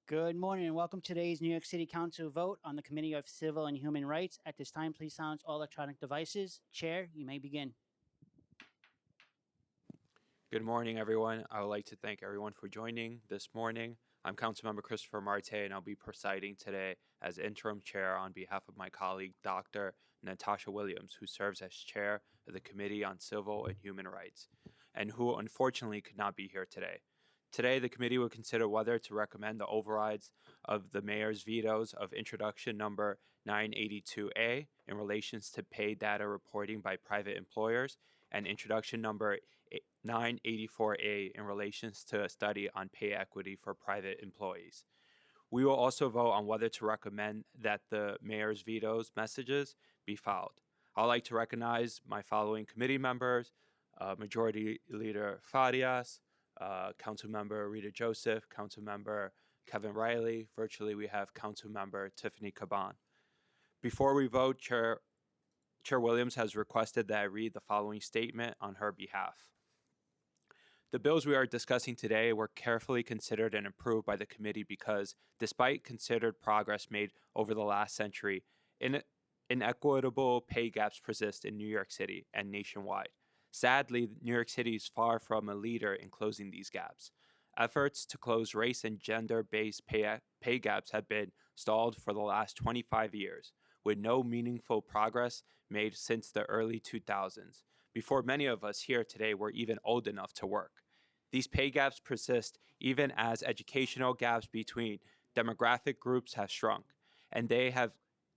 Good morning and welcome to today's New York City Council vote on the Committee of Civil and Human Rights. At this time, please silence all electronic devices. Chair, you may begin. Good morning, everyone. I would like to thank everyone for joining this morning. I'm Councilmember Christopher Marte, and I'll be presiding today as interim chair on behalf of my colleague, Dr. Natasha Williams, who serves as chair of the Committee on Civil and Human Rights, and who unfortunately could not be here today. Today, the committee will consider whether to recommend the overrides of the mayor's vetoes of introduction number 982A in relations to pay data reporting by private employers and introduction number 984A in relations to a study on pay equity for private employees. We will also vote on whether to recommend that the mayor's vetoes messages be filed. I'd like to recognize my following committee members: Majority Leader Farias, Councilmember Rita Joseph, Councilmember Kevin Riley. Virtually, we have Councilmember Tiffany Caban. Before we vote, Chair Williams has requested that I read the following statement on her behalf. The bills we are discussing today were carefully considered and approved by the committee because, despite considered progress made over the last century, inequitable pay gaps persist in New York City and nationwide. Sadly, New York City is far from a leader in closing these gaps. Efforts to close race and gender-based pay gaps have been stalled for the last 25 years, with no meaningful progress made since the early 2000s, before many of us here today were even old enough to work. These pay gaps persist even as educational gaps between demographic groups have shrunk, and they have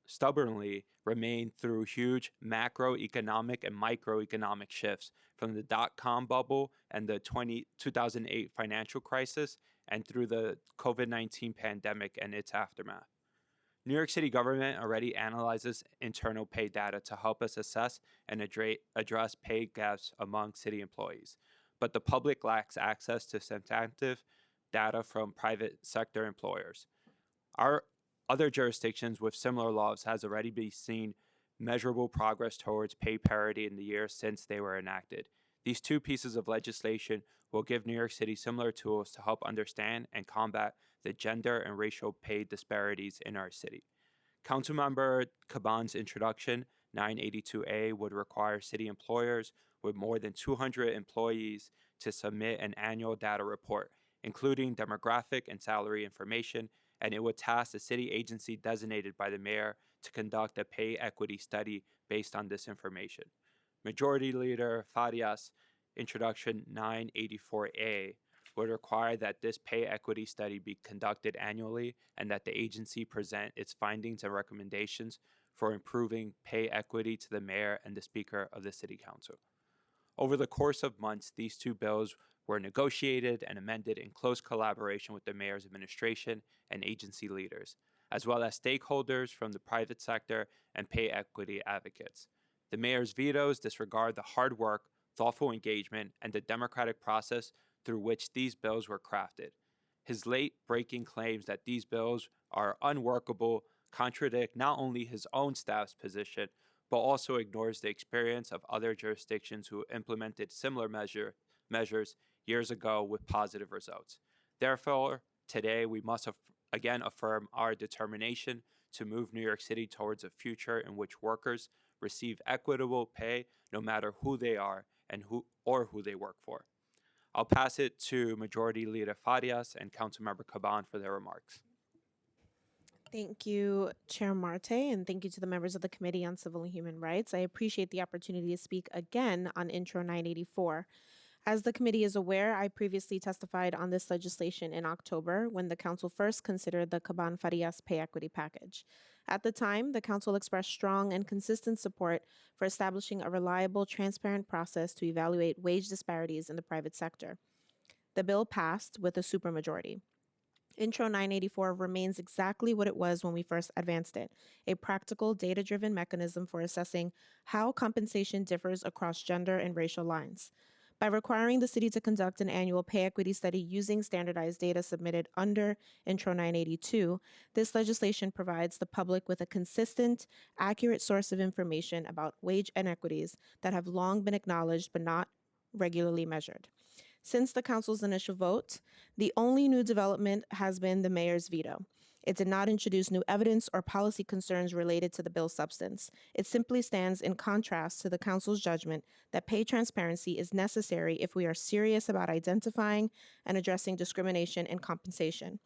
stubbornly remained through huge macroeconomic and microeconomic shifts from the dot-com bubble and the 2008 financial crisis and through the COVID-19 pandemic and its aftermath. New York City government already analyzes internal pay data to help us assess and address pay gaps among city employees, but the public lacks access to substantive data from private sector employers. Our other jurisdictions with similar laws has already been seen measurable progress towards pay parity in the years since they were enacted. These two pieces of legislation will give New York City similar tools to help understand and combat the gender and racial pay disparities in our city. Councilmember Caban's introduction, 982A, would require city employers with more than 200 employees to submit an annual data report, including demographic and salary information, and it would task the city agency designated by the mayor to conduct a pay equity study based on this information. Majority Leader Farias' introduction 984A would require that this pay equity study be conducted annually and that the agency present its findings and recommendations for improving pay equity to the mayor and the speaker of the city council. Over the course of months, these two bills were negotiated and amended in close collaboration with the mayor's administration and agency leaders, as well as stakeholders from the private sector and pay equity advocates. The mayor's vetoes disregard the hard work, thoughtful engagement, and the democratic process through which these bills were crafted. His late-breaking claims that these bills are unworkable contradict not only his own staff's position, but also ignores the experience of other jurisdictions who implemented similar measures years ago with positive results. Therefore, today we must again affirm our determination to move New York City towards a future in which workers receive equitable pay no matter who they are and who they work for. I'll pass it to Majority Leader Farias and Councilmember Caban for their remarks. Thank you, Chair Marte, and thank you to the members of the Committee on Civil and Human Rights. I appreciate the opportunity to speak again on Intro 984. As the committee is aware, I previously testified on this legislation in October when the council first considered the Caban-Farias pay equity package. At the time, the council expressed strong and consistent support for establishing a reliable, transparent process to evaluate wage disparities in the private sector. The bill passed with a supermajority. Intro 984 remains exactly what it was when we first advanced it, a practical, data-driven mechanism for assessing how compensation differs across gender and racial lines. By requiring the city to conduct an annual pay equity study using standardized data submitted under Intro 982, this legislation provides the public with a consistent, accurate source of information about wage inequities that have long been acknowledged but not regularly measured. Since the council's initial vote, the only new development has been the mayor's veto. It did not introduce new evidence or policy concerns related to the bill's substance. It simply stands in contrast to the council's judgment that pay transparency is necessary if we are serious about identifying and addressing discrimination in compensation.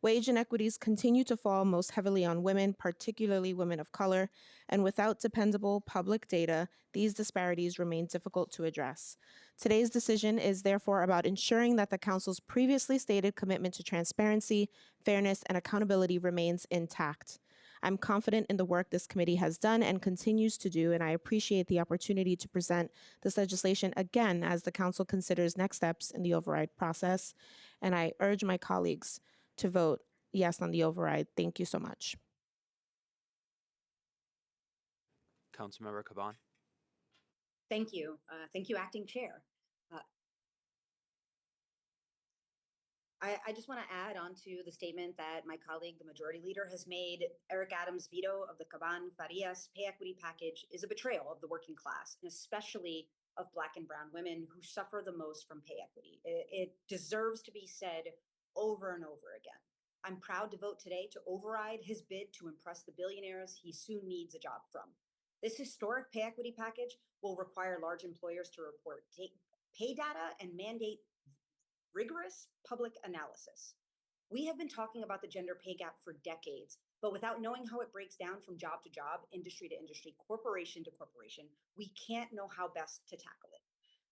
Wage inequities continue to fall most heavily on women, particularly women of color, and without dependable public data, these disparities remain difficult to address. Today's decision is therefore about ensuring that the Council's previously stated commitment to transparency, fairness, and accountability remains intact. I'm confident in the work this committee has done and continues to do, and I appreciate the opportunity to present this legislation again as the Council considers next steps in the override process. And I urge my colleagues to vote yes on the override. Thank you so much. Councilmember Caban. Thank you. Thank you, Acting Chair. I just want to add on to the statement that my colleague, the Majority Leader, has made. Eric Adams' veto of the Caban-Farias pay equity package is a betrayal of the working class, and especially of Black and Brown women who suffer the most from pay equity. It deserves to be said over and over again. I'm proud to vote today to override his bid to impress the billionaires he soon needs a job from. This historic pay equity package will require large employers to report pay data and mandate rigorous public analysis. We have been talking about the gender pay gap for decades, but without knowing how it breaks down from job to job, industry to industry, corporation to corporation, we can't know how best to tackle it.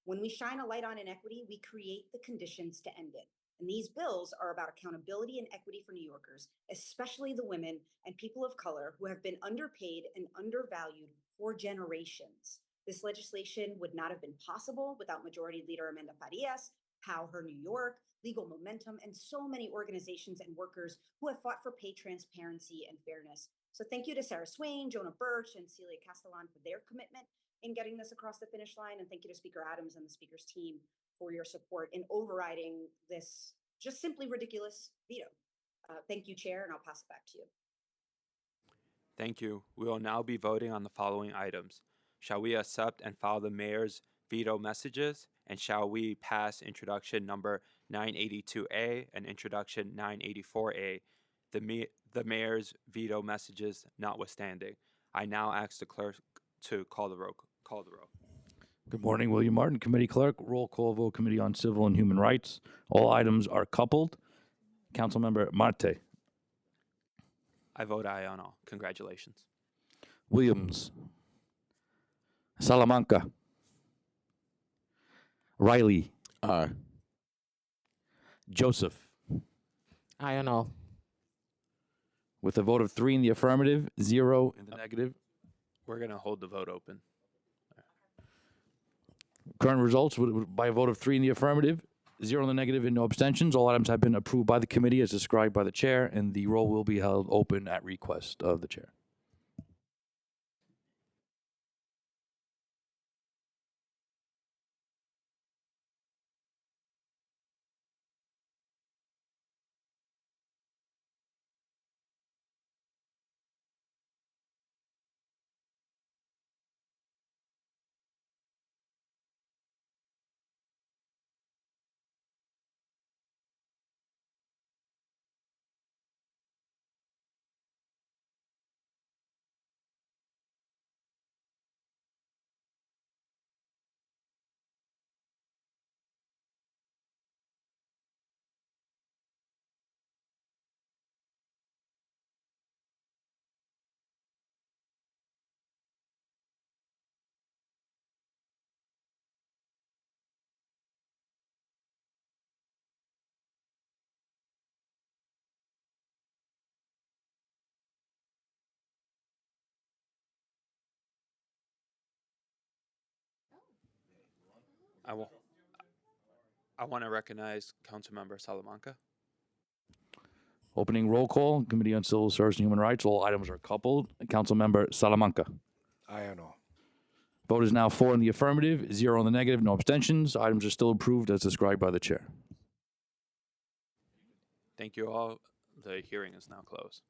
When we shine a light on inequity, we create the conditions to end it. And these bills are about accountability and equity for New Yorkers, especially the women and people of color who have been underpaid and undervalued for generations. This legislation would not have been possible without Majority Leader Amanda Farias, POW Her New York, Legal Momentum, and so many organizations and workers who have fought for pay transparency and fairness. So thank you to Sarah Swain, Jonah Birch, and Celia Castellan for their commitment in getting this across the finish line. And thank you to Speaker Adams and the Speaker's team for your support in overriding this just simply ridiculous veto. Thank you, Chair, and I'll pass it back to you. Thank you. We will now be voting on the following items. Shall we accept and file the mayor's veto messages? And shall we pass introduction number 982A and introduction 984A, the mayor's veto messages notwithstanding? I now ask the clerk to call the roll. Good morning, William Martin, Committee Clerk. Roll call vote, Committee on Civil and Human Rights. All items are coupled. Councilmember Marte. I vote aye on all. Congratulations. Williams. Salamanca. Riley. Aye. Joseph. Aye on all. With a vote of 3 in the affirmative, 0 in the negative. We're going to hold the vote open. Current results, by a vote of 3 in the affirmative, 0 in the negative, and no abstentions. All items have been approved by the committee as described by the chair, and the roll will be held open at request of the chair. I want to recognize Councilmember Salamanca. Opening roll call, Committee on Civil Service and Human Rights. All items are coupled. Councilmember Salamanca. Aye on all. Vote is now 4 in the affirmative, 0 in the negative, no abstentions. Items are still approved as described by the chair. Thank you all. The hearing is now closed.